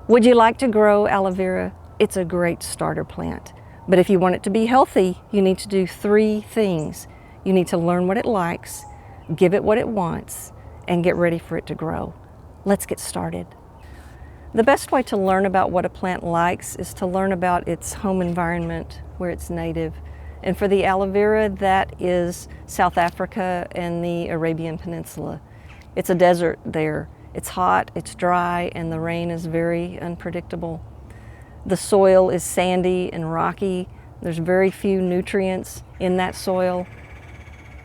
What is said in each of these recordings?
Would you like to grow aloe vera? It's a great starter plant. But if you want it to be healthy, you need to do 3 things. You need to learn what it likes, give it what it wants, and get ready for it to grow. Let's get started. The best way to learn about what a plant likes is to learn about its home environment, where it's native. And for the aloe vera, that is South Africa and the Arabian Peninsula. It's a desert there. It's hot, it's dry, and the rain is very unpredictable. The soil is sandy and rocky. There's very few nutrients in that soil.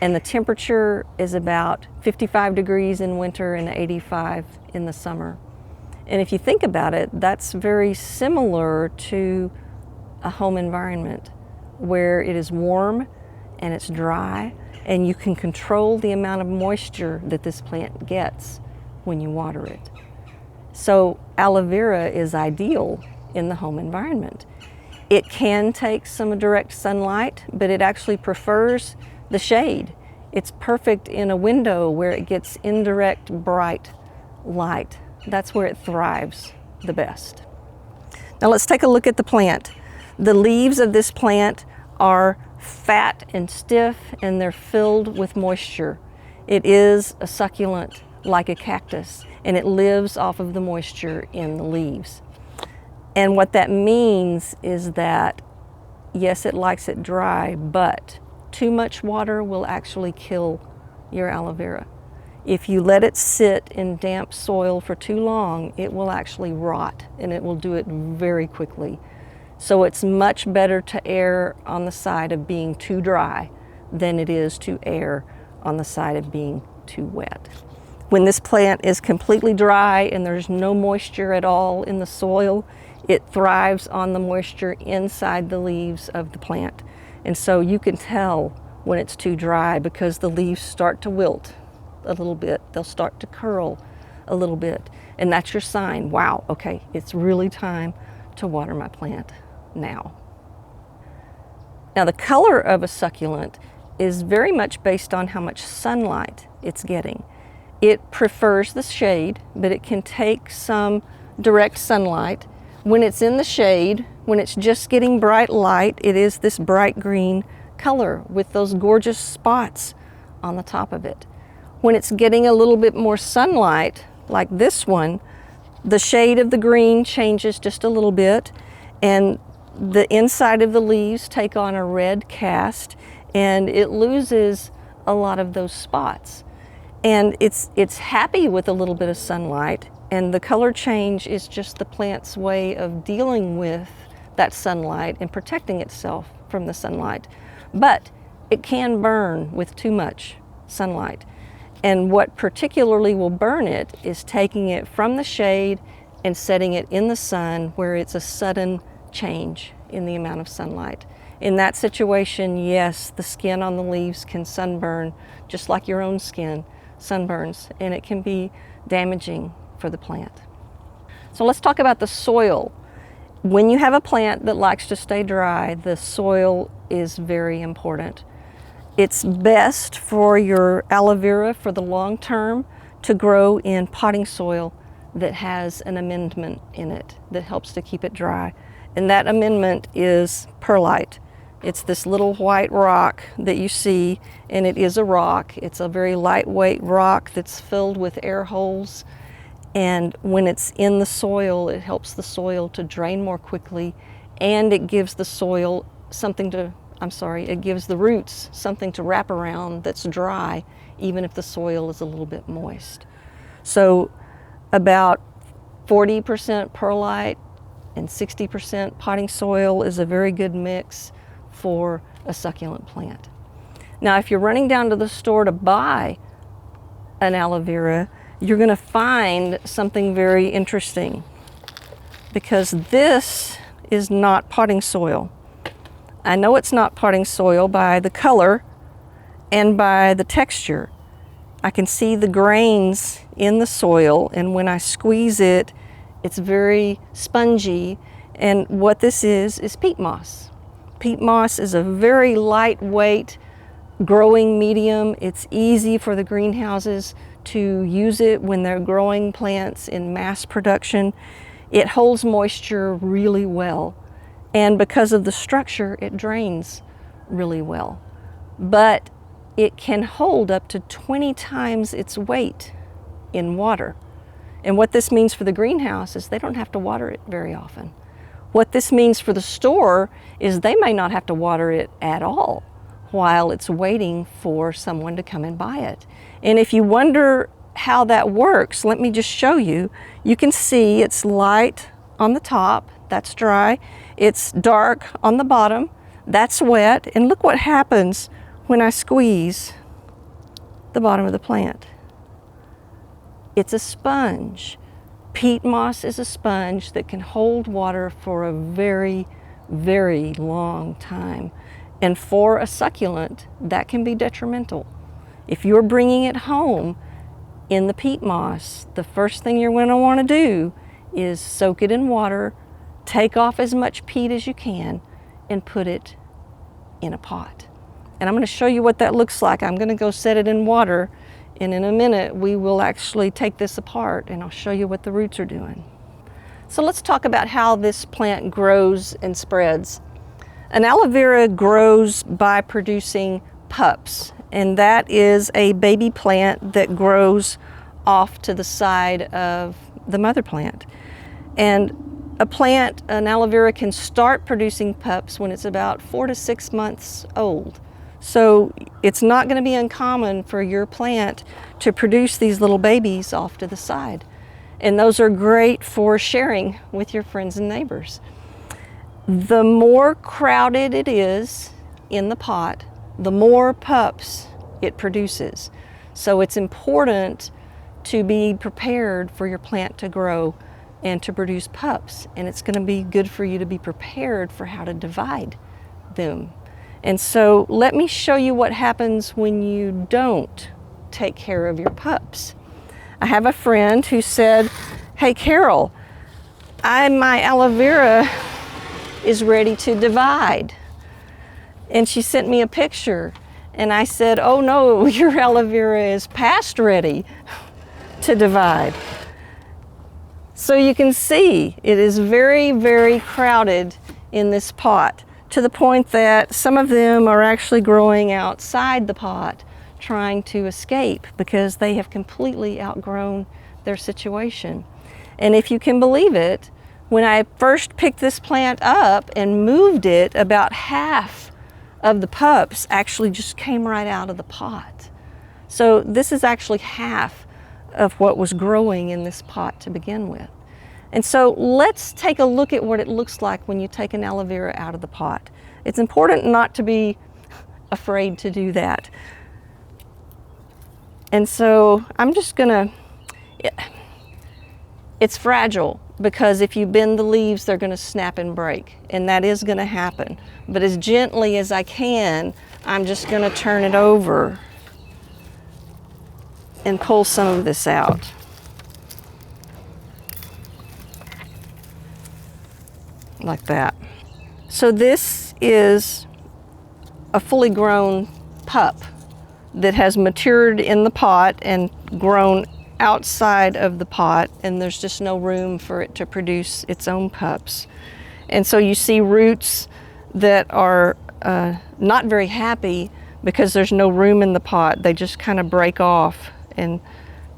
And the temperature is about 55 degrees in winter and 85 in the summer. And if you think about it, that's very similar to a home environment where it is warm and it's dry, and you can control the amount of moisture that this plant gets when you water it. So aloe vera is ideal in the home environment. It can take some direct sunlight, but it actually prefers the shade. It's perfect in a window where it gets indirect bright light. That's where it thrives the best. Now let's take a look at the plant. The leaves of this plant are fat and stiff, and they're filled with moisture. It is a succulent like a cactus, and it lives off of the moisture in the leaves. And what that means is that, yes, it likes it dry, but too much water will actually kill your aloe vera. If you let it sit in damp soil for too long, it will actually rot, and it will do it very quickly. So it's much better to err on the side of being too dry than it is to err on the side of being too wet. When this plant is completely dry and there's no moisture at all in the soil, it thrives on the moisture inside the leaves of the plant. And so you can tell when it's too dry because the leaves start to wilt a little bit. They'll start to curl a little bit. And that's your sign, wow, okay, it's really time to water my plant now. Now the color of a succulent is very much based on how much sunlight it's getting. It prefers the shade, but it can take some direct sunlight. When it's in the shade, when it's just getting bright light, it is this bright green color with those gorgeous spots on the top of it. When it's getting a little bit more sunlight, like this one, the shade of the green changes just a little bit, and the inside of the leaves take on a red cast, and it loses a lot of those spots. And it's happy with a little bit of sunlight, and the color change is just the plant's way of dealing with that sunlight and protecting itself from the sunlight. But it can burn with too much sunlight. And what particularly will burn it is taking it from the shade and setting it in the sun where it's a sudden change in the amount of sunlight. In that situation, yes, the skin on the leaves can sunburn just like your own skin sunburns, and it can be damaging for the plant. So let's talk about the soil. When you have a plant that likes to stay dry, the soil is very important. It's best for your aloe vera for the long term to grow in potting soil that has an amendment in it that helps to keep it dry. And that amendment is perlite. It's this little white rock that you see, and it is a rock. It's a very lightweight rock that's filled with air holes. And when it's in the soil, it helps the soil to drain more quickly, and it gives the soil something to, it gives the roots something to wrap around that's dry, even if the soil is a little bit moist. So about 40% perlite and 60% potting soil is a very good mix for a succulent plant. Now, if you're running down to the store to buy an aloe vera, you're going to find something very interesting, because this is not potting soil. I know it's not potting soil by the color and by the texture. I can see the grains in the soil, and when I squeeze it, it's very spongy. And what this is peat moss. Peat moss is a very lightweight growing medium. It's easy for the greenhouses to use it when they're growing plants in mass production. It holds moisture really well, and because of the structure, it drains really well. But it can hold up to 20 times its weight in water. And what this means for the greenhouse is they don't have to water it very often. What this means for the store is they may not have to water it at all while it's waiting for someone to come and buy it. And if you wonder how that works, let me just show you. You can see it's light on the top, that's dry. It's dark on the bottom, that's wet. And look what happens when I squeeze the bottom of the plant. It's a sponge. Peat moss is a sponge that can hold water for a very, very long time. And for a succulent, that can be detrimental. If you're bringing it home in the peat moss, the first thing you're going to want to do is soak it in water, take off as much peat as you can, and put it in a pot. And I'm going to show you what that looks like. I'm going to go set it in water, and in a minute we will actually take this apart and I'll show you what the roots are doing. So let's talk about how this plant grows and spreads. An aloe vera grows by producing pups, and that is a baby plant that grows off to the side of the mother plant. And a plant, an aloe vera, can start producing pups when it's about 4 to 6 months old. So it's not going to be uncommon for your plant to produce these little babies off to the side. And those are great for sharing with your friends and neighbors. The more crowded it is in the pot, the more pups it produces. So it's important to be prepared for your plant to grow and to produce pups. And it's going to be good for you to be prepared for how to divide them. And so let me show you what happens when you don't take care of your pups. I have a friend who said, "Hey Carol, my aloe vera is ready to divide." And she sent me a picture, and I said, "Oh no, your aloe vera is past ready to divide." So you can see it is very, very crowded in this pot, to the point that some of them are actually growing outside the pot trying to escape because they have completely outgrown their situation. And if you can believe it, when I first picked this plant up and moved it, about half of the pups actually just came right out of the pot. So this is actually half of what was growing in this pot to begin with. And so let's take a look at what it looks like when you take an aloe vera out of the pot. It's important not to be afraid to do that. And so I'm just gonna, it's fragile because if you bend the leaves, they're gonna snap and break, and that is gonna happen. But as gently as I can, I'm just gonna turn it over and pull some of this out. Like that. So this is a fully grown pup that has matured in the pot and grown outside of the pot, and there's just no room for it to produce its own pups. And so you see roots that are not very happy because there's no room in the pot. They just kind of break off, and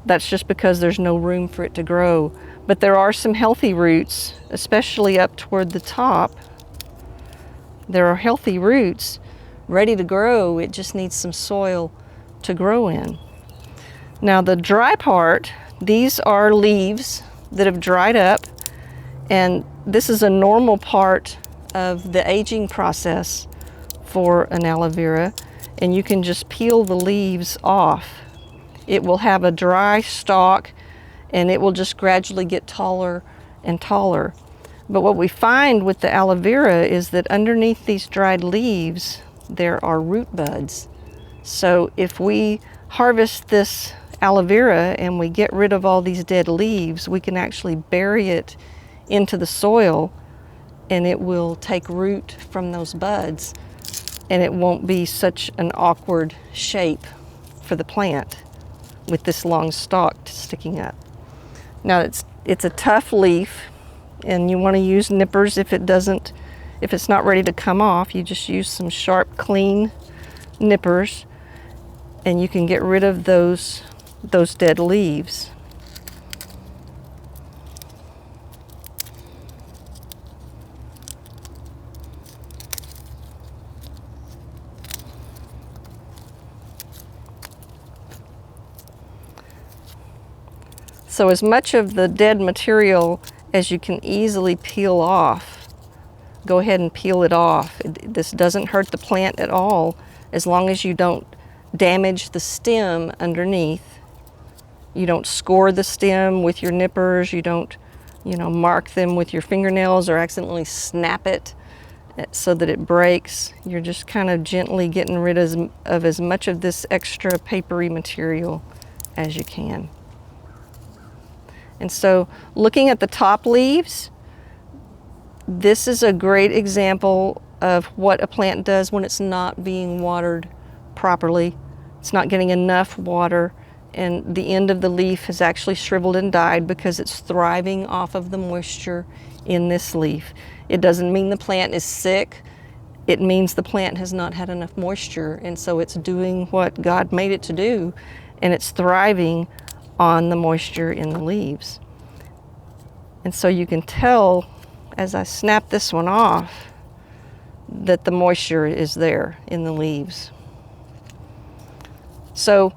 that's just because there's no room for it to grow. But there are some healthy roots, especially up toward the top. There are healthy roots ready to grow. It just needs some soil to grow in. Now the dry part, these are leaves that have dried up, and this is a normal part of the aging process for an aloe vera, and you can just peel the leaves off. It will have a dry stalk, and it will just gradually get taller and taller. But what we find with the aloe vera is that underneath these dried leaves, there are root buds. So if we harvest this aloe vera and we get rid of all these dead leaves, we can actually bury it into the soil, and it will take root from those buds, and it won't be such an awkward shape for the plant with this long stalk sticking up. Now it's a tough leaf And you want to use nippers if it's not ready to come off. You just use some sharp, clean nippers, and you can get rid of those dead leaves. So as much of the dead material as you can easily peel off, go ahead and peel it off. This doesn't hurt the plant at all as long as you don't damage the stem underneath. You don't score the stem with your nippers. You don't, mark them with your fingernails or accidentally snap it so that it breaks. You're just kind of gently getting rid of as much of this extra papery material as you can. And so looking at the top leaves, this is a great example of what a plant does when it's not being watered properly. It's not getting enough water, and the end of the leaf has actually shriveled and died because it's thriving off of the moisture in this leaf. It doesn't mean the plant is sick. It means the plant has not had enough moisture, and so it's doing what God made it to do, and it's thriving on the moisture in the leaves. And so you can tell as I snap this one off that the moisture is there in the leaves. So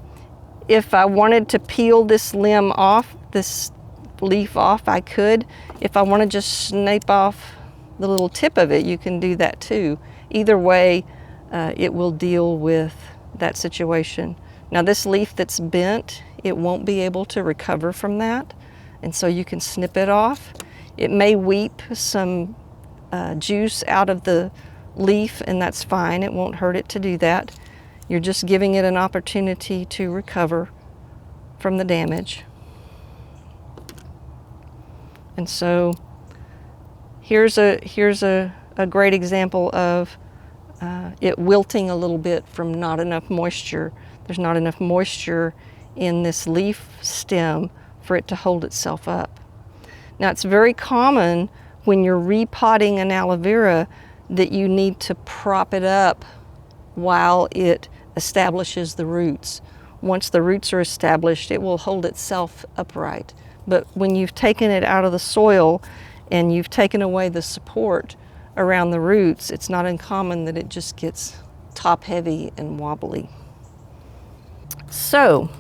if I wanted to peel this limb off, this leaf off, I could. If I want to just snap off the little tip of it, you can do that too. Either way, it will deal with that situation. Now this leaf that's bent, it won't be able to recover from that, and so you can snip it off. It may weep some juice out of the leaf, and that's fine. It won't hurt it to do that. You're just giving it an opportunity to recover from the damage. And so here's a great example of it wilting a little bit from not enough moisture. There's not enough moisture in this leaf stem for it to hold itself up. Now it's very common when you're repotting an aloe vera that you need to prop it up while it establishes the roots. Once the roots are established, it will hold itself upright. But when you've taken it out of the soil and you've taken away the support around the roots, it's not uncommon that it just gets top heavy and wobbly. So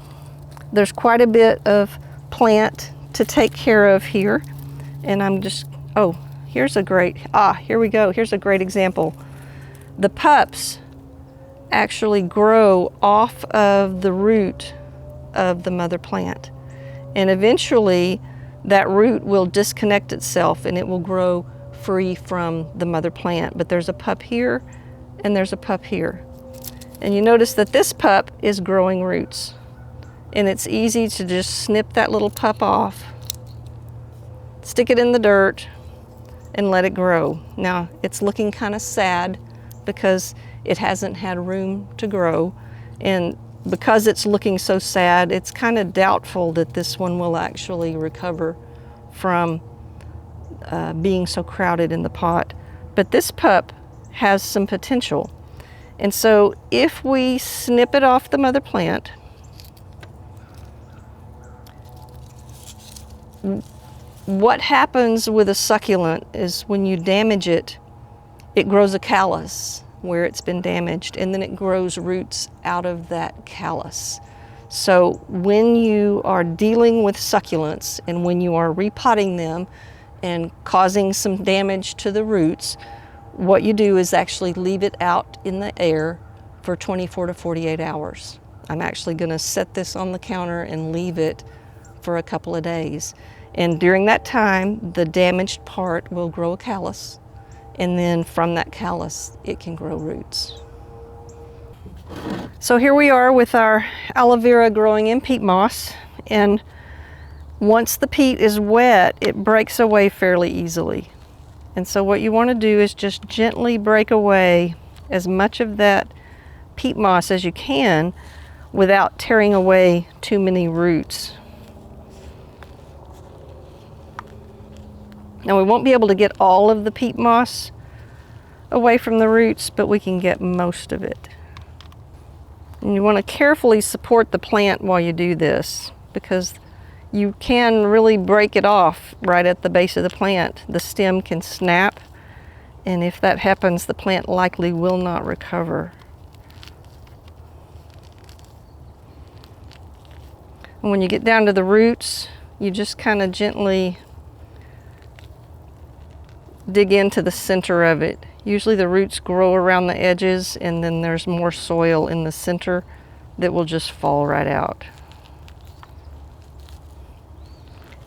there's quite a bit of plant to take care of here, and I'm just, here we go. Here's a great example. The pups actually grow off of the root of the mother plant, and eventually that root will disconnect itself and it will grow free from the mother plant. But there's a pup here and there's a pup here, and you notice that this pup is growing roots, and it's easy to just snip that little pup off, stick it in the dirt, and let it grow. Now it's looking kind of sad because it hasn't had room to grow, and because it's looking so sad, it's kind of doubtful that this one will actually recover from being so crowded in the pot. But this pup has some potential, and so if we snip it off the mother plant, what happens with a succulent is when you damage it, it grows a callus where it's been damaged, and then it grows roots out of that callus. So when you are dealing with succulents and when you are repotting them and causing some damage to the roots, what you do is actually leave it out in the air for 24 to 48 hours. I'm actually going to set this on the counter and leave it for a couple of days. And during that time, the damaged part will grow a callus, and then from that callus, it can grow roots. So here we are with our aloe vera growing in peat moss, and once the peat is wet, it breaks away fairly easily. And so what you want to do is just gently break away as much of that peat moss as you can without tearing away too many roots. Now we won't be able to get all of the peat moss away from the roots, but we can get most of it. And you want to carefully support the plant while you do this, because you can really break it off right at the base of the plant. The stem can snap, and if that happens, the plant likely will not recover. And when you get down to the roots, you just kind of gently dig into the center of it. Usually the roots grow around the edges, and then there's more soil in the center that will just fall right out.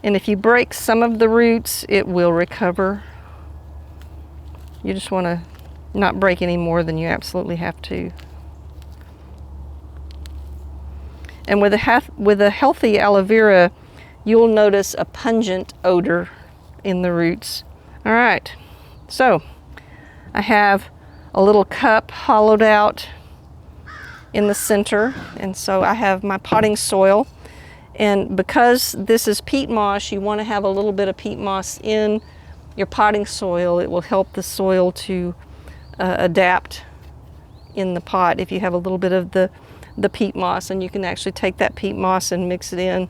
And if you break some of the roots, it will recover. You just want to not break any more than you absolutely have to. And with a healthy aloe vera, you'll notice a pungent odor in the roots. All right, so I have a little cup hollowed out in the center, and so I have my potting soil. And because this is peat moss, you want to have a little bit of peat moss in your potting soil. It will help the soil to adapt in the pot if you have a little bit of the peat moss, and you can actually take that peat moss and mix it in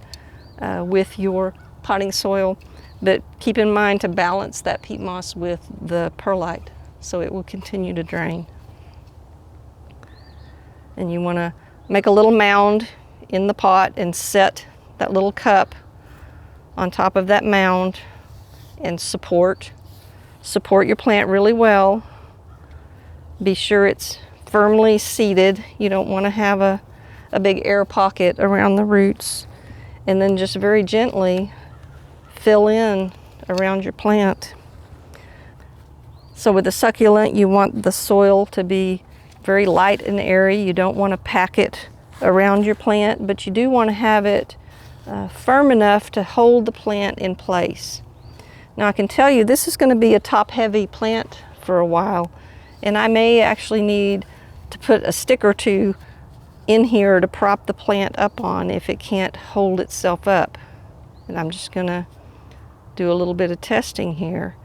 with your potting soil. But keep in mind to balance that peat moss with the perlite so it will continue to drain. And you want to make a little mound in the pot and set that little cup on top of that mound and support your plant really well. Be sure it's firmly seated. You don't want to have a big air pocket around the roots. And then just very gently fill in around your plant. So with the succulent, you want the soil to be very light and airy. You don't want to pack it around your plant, but you do want to have it firm enough to hold the plant in place. Now I can tell you this is going to be a top-heavy plant for a while, and I may actually need to put a stick or two in here to prop the plant up on if it can't hold itself up. And I'm just going to do a little bit of testing here.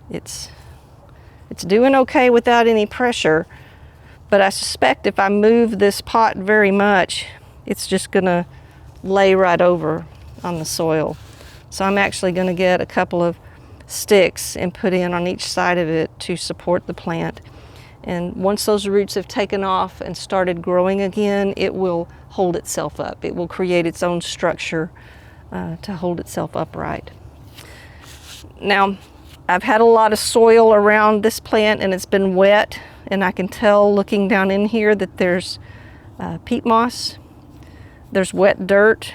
It's doing okay without any pressure, but I suspect if I move this pot very much, it's just going to lay right over on the soil. So I'm actually going to get a couple of sticks and put in on each side of it to support the plant. And once those roots have taken off and started growing again, it will hold itself up. It will create its own structure to hold itself upright. Now, I've had a lot of soil around this plant and it's been wet, and I can tell looking down in here that there's peat moss, there's wet dirt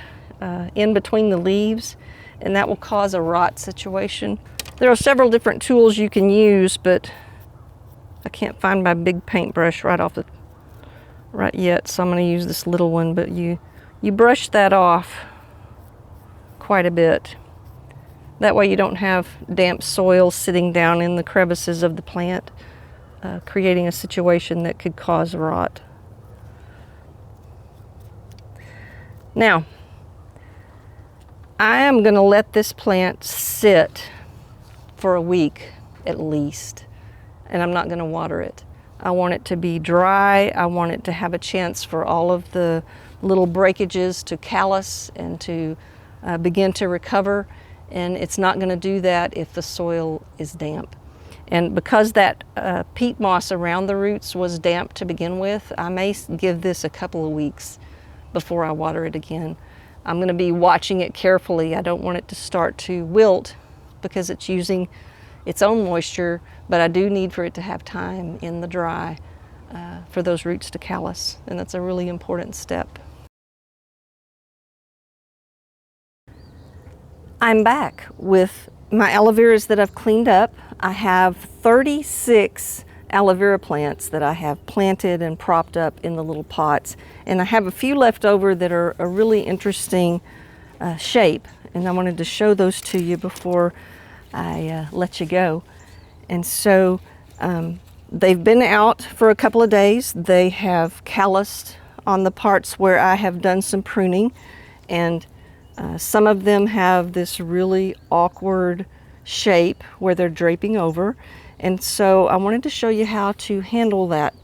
in between the leaves, and that will cause a rot situation. There are several different tools you can use, but I can't find my big paintbrush right yet, so I'm going to use this little one. But you brush that off quite a bit. That way you don't have damp soil sitting down in the crevices of the plant, creating a situation that could cause rot. Now, I am going to let this plant sit for a week at least, and I'm not going to water it. I want it to be dry. I want it to have a chance for all of the little breakages to callus and to begin to recover, and it's not going to do that if the soil is damp. And because that peat moss around the roots was damp to begin with, I may give this a couple of weeks before I water it again. I'm going to be watching it carefully. I don't want it to start to wilt because it's using its own moisture, but I do need for it to have time in the dry for those roots to callus, and that's a really important step. I'm back with my aloe veras that I've cleaned up. I have 36 aloe vera plants that I have planted and propped up in the little pots, and I have a few left over that are a really interesting shape, and I wanted to show those to you before I let you go. And so they've been out for a couple of days. They have calloused on the parts where I have done some pruning, and some of them have this really awkward shape where they're draping over. And so I wanted to show you how to handle that.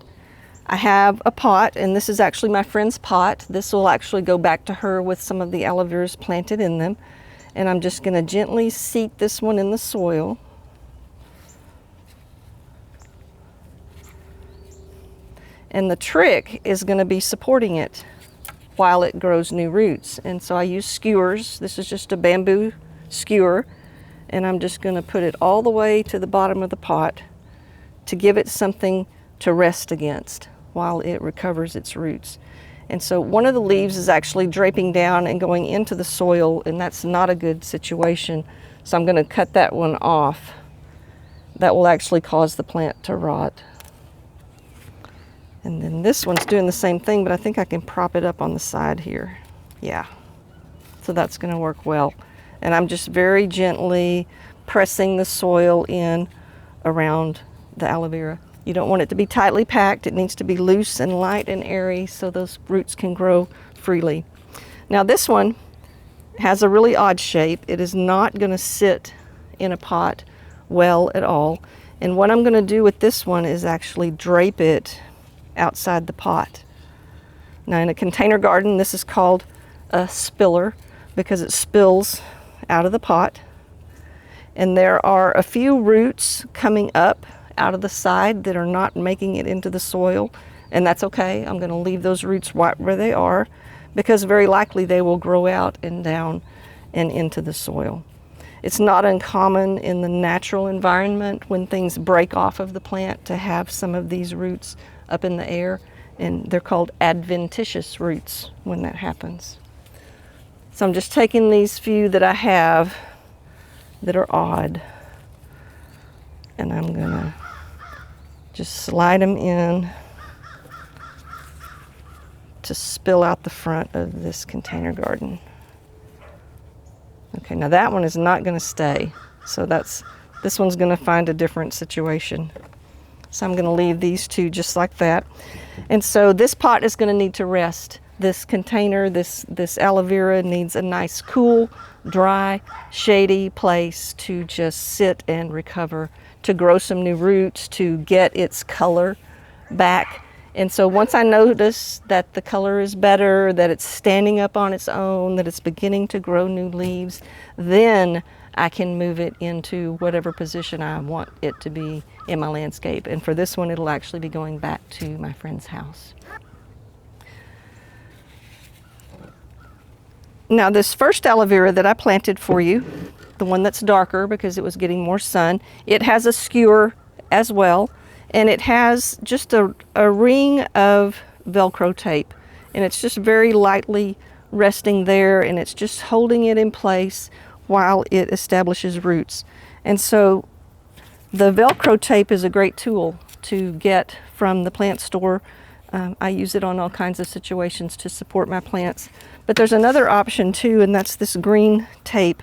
I have a pot, and this is actually my friend's pot. This will actually go back to her with some of the aloe veras planted in them. And I'm just going to gently seat this one in the soil. And the trick is going to be supporting it while it grows new roots. And so I use skewers. This is just a bamboo skewer, and I'm just going to put it all the way to the bottom of the pot to give it something to rest against while it recovers its roots. And so one of the leaves is actually draping down and going into the soil, and that's not a good situation. So I'm going to cut that one off. That will actually cause the plant to rot. And then this one's doing the same thing, but I think I can prop it up on the side here. Yeah, so that's going to work well. And I'm just very gently pressing the soil in around the aloe vera. You don't want it to be tightly packed. It needs to be loose and light and airy so those roots can grow freely. Now this one has a really odd shape. It is not going to sit in a pot well at all. And what I'm going to do with this one is actually drape it outside the pot. Now in a container garden, this is called a spiller because it spills out of the pot. And there are a few roots coming up out of the side that are not making it into the soil, and that's okay. I'm going to leave those roots right where they are because very likely they will grow out and down and into the soil. It's not uncommon in the natural environment when things break off of the plant to have some of these roots up in the air, and they're called adventitious roots when that happens. So I'm just taking these few that I have that are odd, and I'm gonna just slide them in to spill out the front of this container garden. Okay, now that one is not gonna stay, so this one's gonna find a different situation. So I'm gonna leave these two just like that. And so this pot is gonna need to rest. This container, this aloe vera needs a nice, cool, dry, shady place to just sit and recover, to grow some new roots, to get its color back. And so once I notice that the color is better, that it's standing up on its own, that it's beginning to grow new leaves, then I can move it into whatever position I want it to be in my landscape. And for this one, it'll actually be going back to my friend's house. Now this first aloe vera that I planted for you, the one that's darker because it was getting more sun, it has a skewer as well, and it has just a ring of Velcro tape, and it's just very lightly resting there, and it's just holding it in place while it establishes roots. And so the Velcro tape is a great tool to get from the plant store. I use it on all kinds of situations to support my plants. But there's another option too, and that's this green tape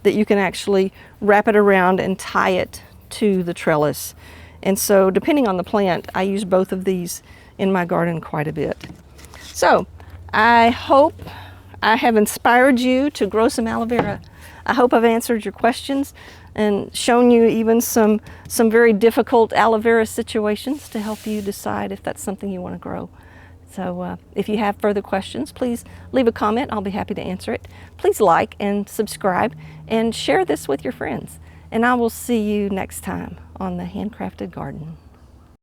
that you can actually wrap it around and tie it to the trellis. And so depending on the plant, I use both of these in my garden quite a bit. So I hope I have inspired you to grow some aloe vera. I hope I've answered your questions and shown you even some very difficult aloe vera situations to help you decide if that's something you want to grow. So if you have further questions, please leave a comment. I'll be happy to answer it. Please like and subscribe and share this with your friends. And I will see you next time on the Handcrafted Garden.